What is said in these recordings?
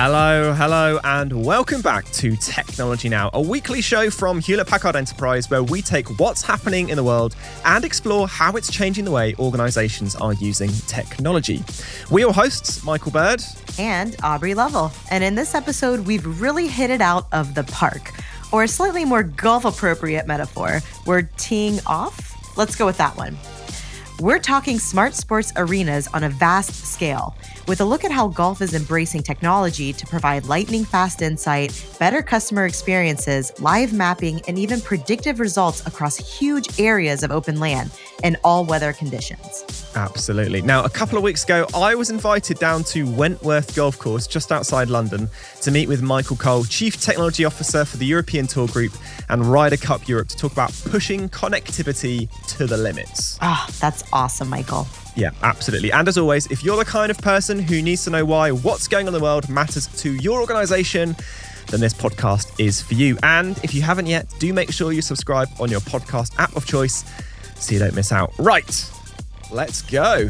Hello, and welcome back to Technology Now, a weekly show from Hewlett-Packard Enterprise where we take what's happening in the world and explore how it's changing the way organizations are using technology. We're your hosts, Michael Bird and Aubrey Lovell. And in this episode, we've really hit it out of the park, or a slightly more golf-appropriate metaphor. We're teeing off? Let's go with that one. We're talking smart sports arenas on a vast scale, with a look at how golf is embracing technology to provide lightning-fast insight, better customer experiences, live mapping, and even predictive results across huge areas of open land in all weather conditions. Absolutely. Now, a couple of weeks ago, I was invited down to Wentworth Golf Course just outside London to meet with Michael Cole, Chief Technology Officer for the European Tour Group and Ryder Cup Europe, to talk about pushing connectivity to the limits. That's awesome, Michael. Yeah, absolutely. And as always, if you're the kind of person who needs to know why what's going on in the world matters to your organization, then this podcast is for you. And if you haven't yet, do make sure you subscribe on your podcast app of choice so you don't miss out. Right, let's go.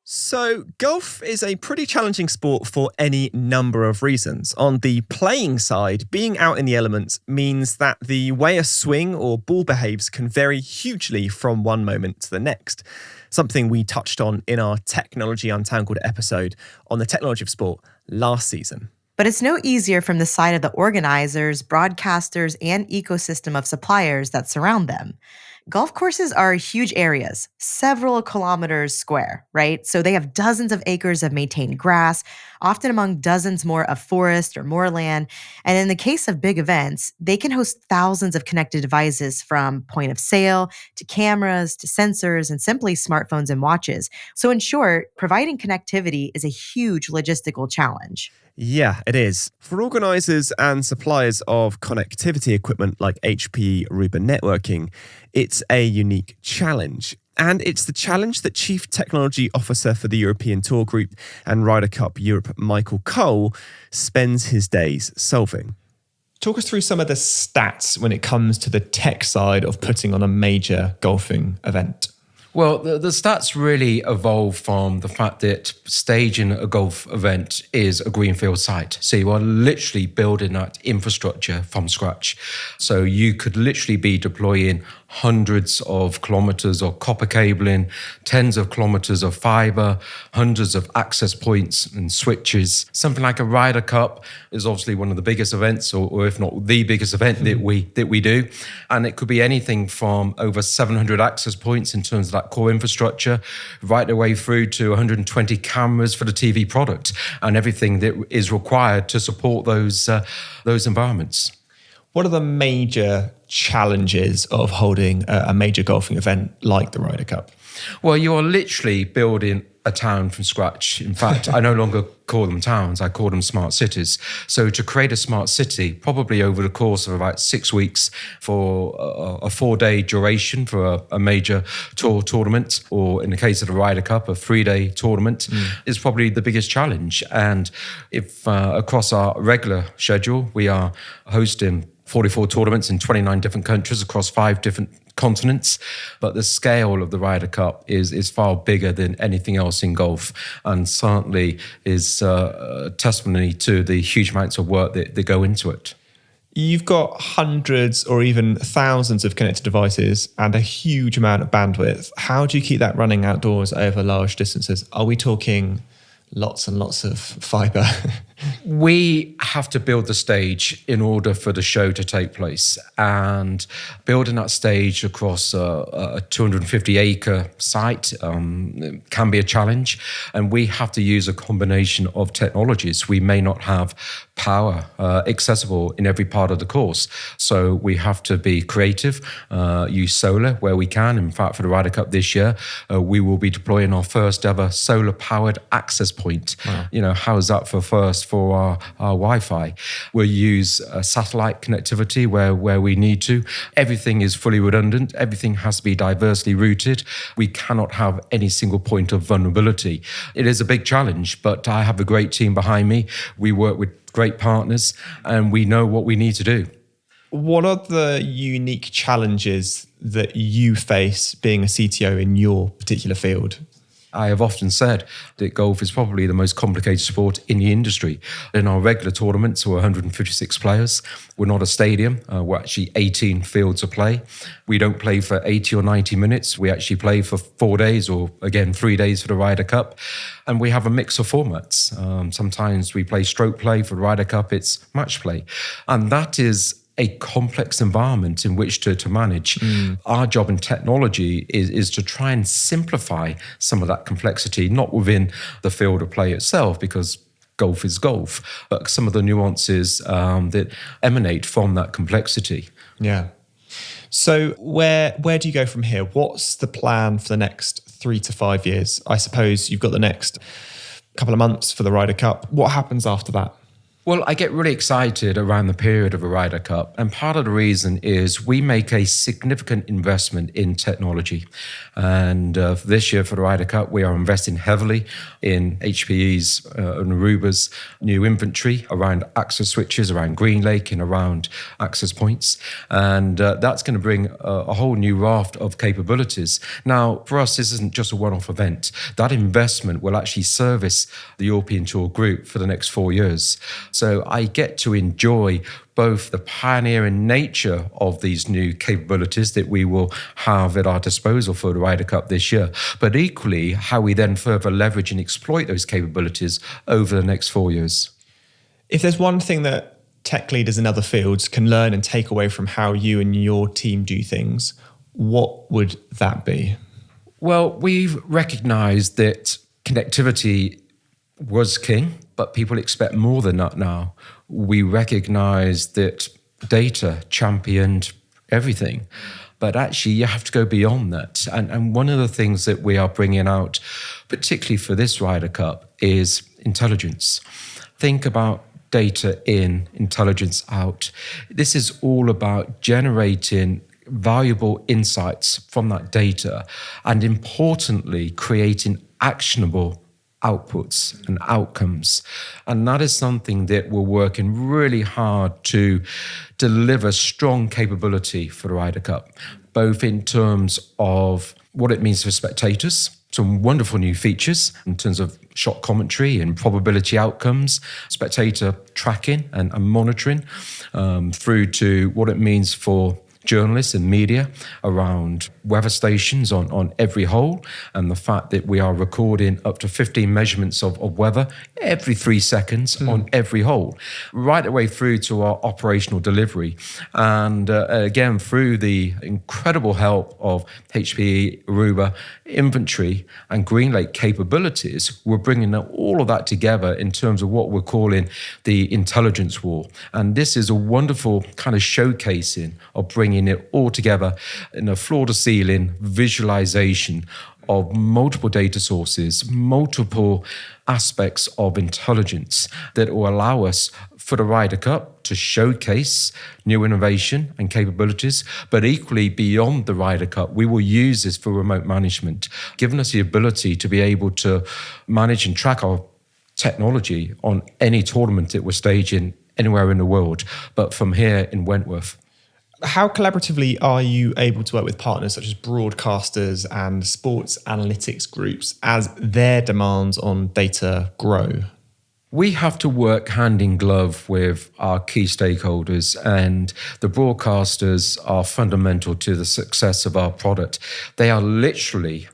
So golf is a pretty challenging sport for any number of reasons. On the playing side, being out in the elements means that the way a swing or ball behaves can vary hugely from one moment to the next, something we touched on in our Technology Untangled episode on the technology of sport last season. But it's no easier from the side of the organizers, broadcasters, and ecosystem of suppliers that surround them. Golf courses are huge areas, several kilometers square, right? So they have dozens of acres of maintained grass, often among dozens more of forest or moorland. And in the case of big events, they can host thousands of connected devices, from point of sale to cameras to sensors and simply smartphones and watches. So in short, providing connectivity is a huge logistical challenge. Yeah, it is. For organizers and suppliers of connectivity equipment like HP Aruba Networking, it's a unique challenge. And it's the challenge that Chief Technology Officer for the European Tour Group and Ryder Cup Europe, Michael Cole, spends his days solving. Talk us through some of the stats when it comes to the tech side of putting on a major golfing event. Well, the stats really evolve from the fact that staging a golf event is a greenfield site. So you are literally building that infrastructure from scratch. So you could literally be deploying hundreds of kilometers of copper cabling, tens of kilometers of fiber, hundreds of access points and switches. Something like a Ryder Cup is obviously one of the biggest events, or if not the biggest event that we do. And it could be anything from over 700 access points in terms of that core infrastructure, right the way through to 120 cameras for the TV product and everything that is required to support those environments. What are the major challenges of holding a major golfing event like the Ryder Cup? Well, you are literally building a town from scratch. In fact, I no longer call them towns, I call them smart cities. So to create a smart city, probably over the course of about 6 weeks for a 4-day duration for a major tour tournament, or in the case of the Ryder Cup, a 3-day tournament, is probably the biggest challenge. And if across our regular schedule, we are hosting 44 tournaments in 29 different countries across 5 different continents, but the scale of the Ryder Cup is far bigger than anything else in golf, and certainly is a testimony to the huge amounts of work that go into it. You've got hundreds or even thousands of connected devices and a huge amount of bandwidth. How do you keep that running outdoors over large distances? Are we talking lots and lots of fiber? We have to build the stage in order for the show to take place, and building that stage across a 250-acre site can be a challenge, and we have to use a combination of technologies. We may not have power accessible in every part of the course, so we have to be creative, use solar where we can. In fact, for the Ryder Cup this year, we will be deploying our first ever solar-powered access point. Wow. How's that for our Wi-Fi? We'll use satellite connectivity where we need to. Everything is fully redundant. Everything has to be diversely routed. We cannot have any single point of vulnerability. It is a big challenge, but I have a great team behind me. We work with great partners, and we know what we need to do. What are the unique challenges that you face being a CTO in your particular field? I have often said that golf is probably the most complicated sport in the industry. In our regular tournaments, we're 156 players. We're not a stadium. We're actually 18 fields of play. We don't play for 80 or 90 minutes. We actually play for 4 days, or again, 3 days for the Ryder Cup. And we have a mix of formats. Sometimes we play stroke play. For the Ryder Cup, it's match play. And that is a complex environment in which to manage. Our job in technology is to try and simplify some of that complexity, not within the field of play itself, because golf is golf, but some of the nuances that emanate from that complexity. Yeah. So where do you go from here? What's the plan for the next 3 to 5 years? I suppose you've got the next couple of months for the Ryder Cup. What happens after that? Well, I get really excited around the period of a Ryder Cup. And part of the reason is we make a significant investment in technology. And this year for the Ryder Cup, we are investing heavily in HPE's and Aruba's new inventory around access switches, around Green Lake and around access points. And that's going to bring a whole new raft of capabilities. Now, for us, this isn't just a one-off event. That investment will actually service the European Tour group for the next 4 years. So I get to enjoy both the pioneering nature of these new capabilities that we will have at our disposal for the Ryder Cup this year, but equally how we then further leverage and exploit those capabilities over the next 4 years. If there's one thing that tech leaders in other fields can learn and take away from how you and your team do things, what would that be? Well, we've recognized that connectivity was king, but people expect more than that now. We recognize that data championed everything, but actually you have to go beyond that. And one of the things that we are bringing out, particularly for this Ryder Cup, is intelligence. Think about data in, intelligence out. This is all about generating valuable insights from that data and, importantly, creating actionable outputs and outcomes. And that is something that we're working really hard to deliver strong capability for the Ryder Cup, both in terms of what it means for spectators, some wonderful new features in terms of shot commentary and probability outcomes, spectator tracking and monitoring, through to what it means for journalists and media around weather stations on every hole, and the fact that we are recording up to 15 measurements of weather every 3 seconds on every hole, right the way through to our operational delivery. And again, through the incredible help of HPE, Aruba, inventory and Green Lake capabilities, we're bringing all of that together in terms of what we're calling the intelligence war. And this is a wonderful kind of showcasing of bringing it all together in a floor-to-ceiling visualization of multiple data sources, multiple aspects of intelligence that will allow us for the Ryder Cup to showcase new innovation and capabilities, but equally beyond the Ryder Cup, we will use this for remote management, giving us the ability to be able to manage and track our technology on any tournament that we're staging anywhere in the world, but from here in Wentworth. How collaboratively are you able to work with partners such as broadcasters and sports analytics groups as their demands on data grow? We have to work hand in glove with our key stakeholders, and the broadcasters are fundamental to the success of our product. They are literally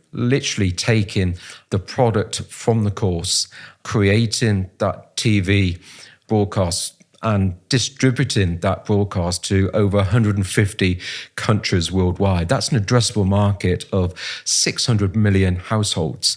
taking the product from the course, creating that TV broadcast and distributing that broadcast to over 150 countries worldwide. That's an addressable market of 600 million households.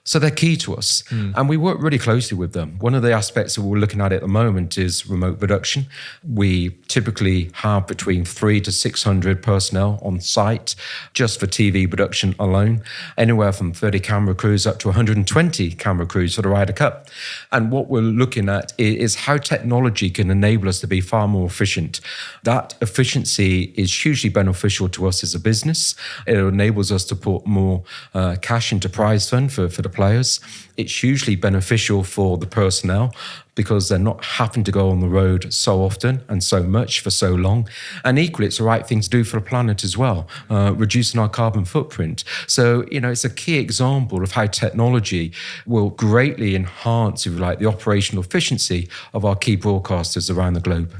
So they're key to us, and we work really closely with them. One of the aspects that we're looking at the moment is remote production. We typically have between 300 to 600 personnel on site just for TV production alone, anywhere from 30 camera crews up to 120 camera crews for the Ryder Cup. And what we're looking at is how technology can enable us to be far more efficient. That efficiency is hugely beneficial to us as a business. It enables us to put more cash into prize fund for the players. It's hugely beneficial for the personnel because they're not having to go on the road so often and so much for so long. And equally, it's the right thing to do for the planet as well, reducing our carbon footprint. So, it's a key example of how technology will greatly enhance, if you like, the operational efficiency of our key broadcasters around the globe.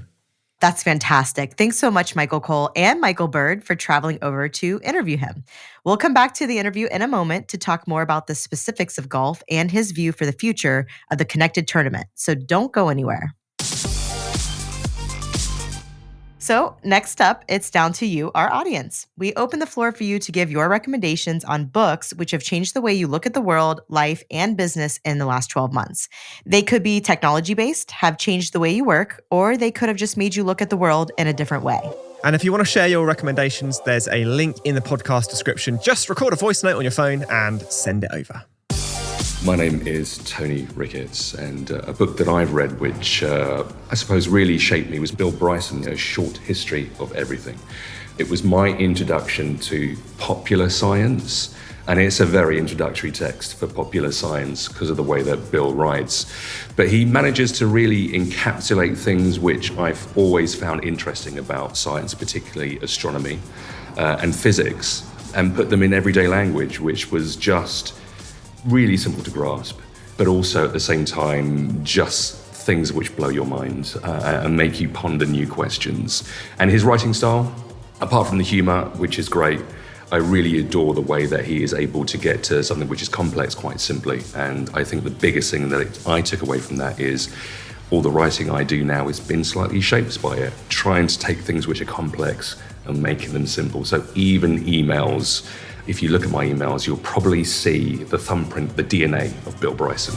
That's fantastic. Thanks so much, Michael Cole and Michael Bird, for traveling over to interview him. We'll come back to the interview in a moment to talk more about the specifics of golf and his view for the future of the connected tournament. So don't go anywhere. So next up, it's down to you, our audience. We open the floor for you to give your recommendations on books which have changed the way you look at the world, life, and business in the last 12 months. They could be technology-based, have changed the way you work, or they could have just made you look at the world in a different way. And if you want to share your recommendations, there's a link in the podcast description. Just record a voice note on your phone and send it over. My name is Tony Ricketts, and a book that I've read which I suppose really shaped me was Bill Bryson's A Short History of Everything. It was my introduction to popular science, and it's a very introductory text for popular science because of the way that Bill writes. But he manages to really encapsulate things which I've always found interesting about science, particularly astronomy and physics, and put them in everyday language, which was just really simple to grasp, but also at the same time, just things which blow your mind and make you ponder new questions. And his writing style, apart from the humor, which is great, I really adore the way that he is able to get to something which is complex quite simply. And I think the biggest thing that I took away from that is all the writing I do now has been slightly shaped by it, trying to take things which are complex and making them simple. So even emails, if you look at my emails, you'll probably see the thumbprint, the DNA of Bill Bryson.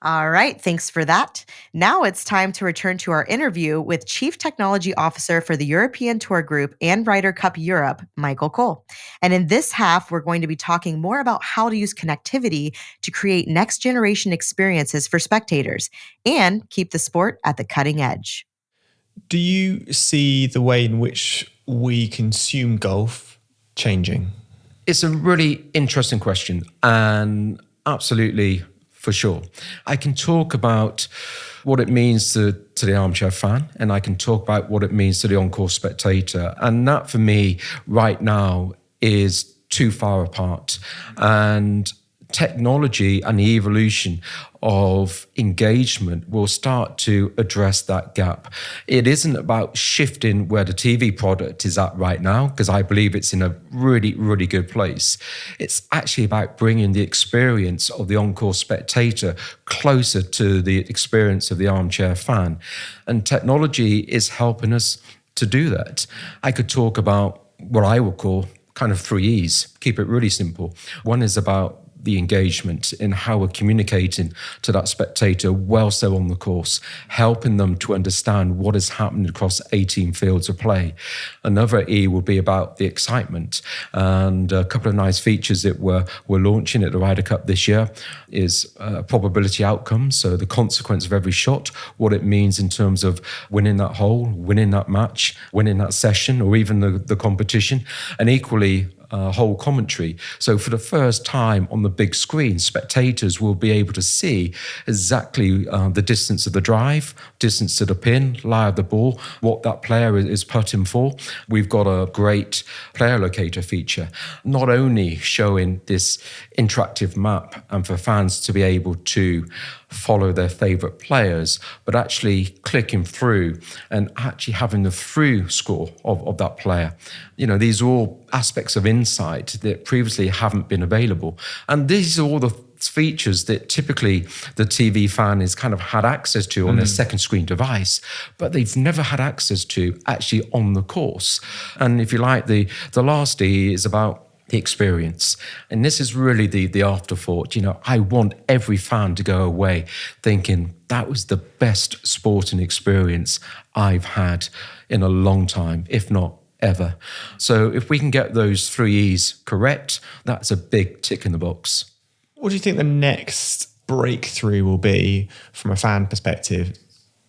All right, thanks for that. Now it's time to return to our interview with Chief Technology Officer for the European Tour Group and Ryder Cup Europe, Michael Cole. And in this half, we're going to be talking more about how to use connectivity to create next generation experiences for spectators and keep the sport at the cutting edge. Do you see the way in which we consume golf changing? It's a really interesting question, and absolutely, for sure. I can talk about what it means to the armchair fan, and I can talk about what it means to the on-course spectator. And that, for me, right now, is too far apart. And technology and the evolution of engagement will start to address that gap. It isn't about shifting where the TV product is at right now, because I believe it's in a really, really good place. It's actually about bringing the experience of the on-course spectator closer to the experience of the armchair fan. And technology is helping us to do that. I could talk about what I would call kind of 3 E's, keep it really simple. One is about the engagement in how we're communicating to that spectator whilst they're on the course, helping them to understand what is happening across 18 fields of play. Another E will be about the excitement, and a couple of nice features that we're launching at the Ryder Cup this year is probability outcomes, so the consequence of every shot, what it means in terms of winning that hole, winning that match, winning that session, or even the competition, and equally whole commentary. So for the first time on the big screen, spectators will be able to see exactly the distance of the drive, distance to the pin, lie of the ball, what that player is putting for. We've got a great player locator feature, not only showing this interactive map and for fans to be able to follow their favorite players, but actually clicking through and actually having the through score of that player. These are all aspects of insight that previously haven't been available. And these are all the features that typically the TV fan has kind of had access to on their second screen device, but they've never had access to actually on the course. And if you like, the last E is about the experience. And this is really the afterthought. I want every fan to go away thinking that was the best sporting experience I've had in a long time, if not ever. So if we can get those 3 E's correct, that's a big tick in the box. What do you think the next breakthrough will be from a fan perspective?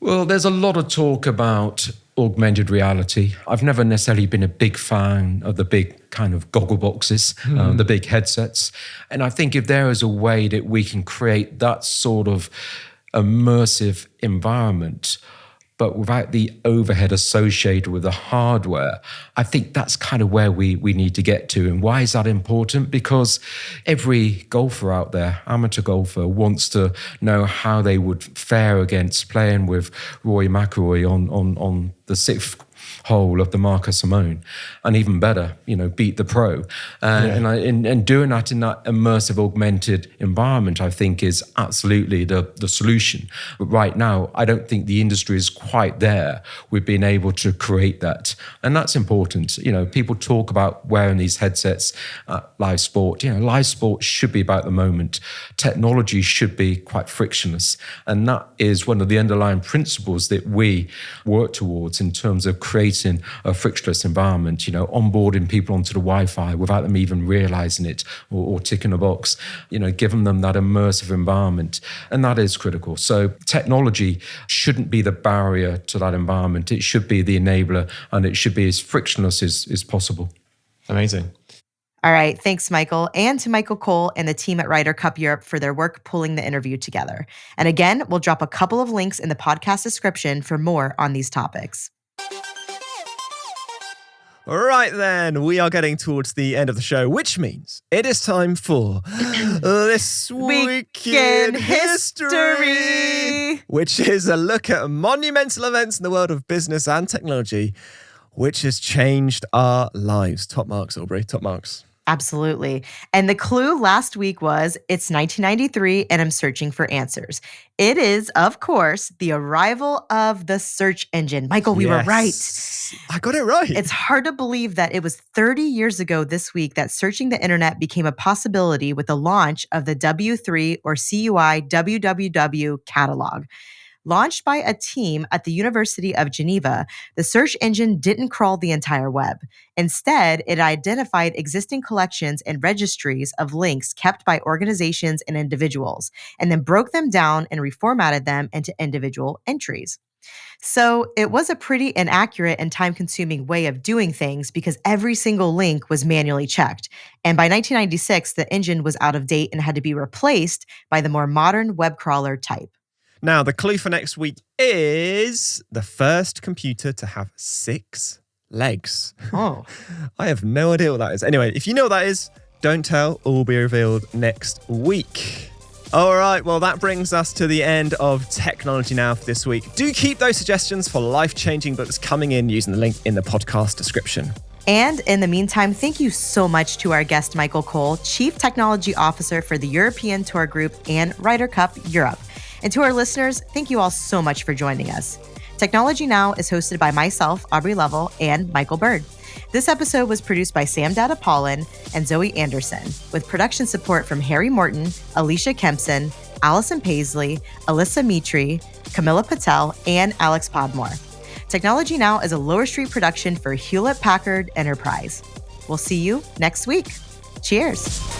Well, there's a lot of talk about augmented reality. I've never necessarily been a big fan of the big kind of goggle boxes, the big headsets. And I think if there is a way that we can create that sort of immersive environment, but without the overhead associated with the hardware. I think that's kind of where we need to get to. And why is that important? Because every golfer out there, amateur golfer, wants to know how they would fare against playing with Rory McIlroy on the sixth hole of the Marcus Simone, and even better, beat the pro. And doing that in that immersive, augmented environment, I think, is absolutely the solution. But right now, I don't think the industry is quite there with being able to create that. And that's important. People talk about wearing these headsets at live sport. Live sport should be about the moment. Technology should be quite frictionless. And that is one of the underlying principles that we work towards in terms of creating a frictionless environment, onboarding people onto the Wi-Fi without them even realizing it or ticking a box, giving them that immersive environment. And that is critical. So technology shouldn't be the barrier to that environment. It should be the enabler, and it should be as frictionless as possible. Amazing. All right. Thanks, Michael, and to Michael Cole and the team at Ryder Cup Europe for their work pulling the interview together. And again, we'll drop a couple of links in the podcast description for more on these topics. All right, then, we are getting towards the end of the show, which means it is time for This Week in History, which is a look at monumental events in the world of business and technology, which has changed our lives. Top marks, Aubrey, top marks. Absolutely. And the clue last week was it's 1993 and I'm searching for answers. It is, of course, the arrival of the search engine. Michael, we were right. I got it right. It's hard to believe that it was 30 years ago this week that searching the internet became a possibility with the launch of the W3 or CUI www catalog. Launched by a team at the University of Geneva, the search engine didn't crawl the entire web. Instead, it identified existing collections and registries of links kept by organizations and individuals, and then broke them down and reformatted them into individual entries. So it was a pretty inaccurate and time-consuming way of doing things because every single link was manually checked. And by 1996, the engine was out of date and had to be replaced by the more modern web crawler type. Now, the clue for next week is the first computer to have 6 legs. Oh. I have no idea what that is. Anyway, if you know what that is, don't tell. All will be revealed next week. All right, well, that brings us to the end of Technology Now for this week. Do keep those suggestions for life-changing books coming in using the link in the podcast description. And in the meantime, thank you so much to our guest, Michael Cole, Chief Technology Officer for the European Tour Group and Ryder Cup Europe. And to our listeners, thank you all so much for joining us. Technology Now is hosted by myself, Aubrey Lovell, and Michael Bird. This episode was produced by Sam Data-Paulin and Zoe Anderson, with production support from Harry Morton, Alicia Kempson, Allison Paisley, Alyssa Mitri, Camilla Patel, and Alex Podmore. Technology Now is a Lower Street production for Hewlett-Packard Enterprise. We'll see you next week. Cheers.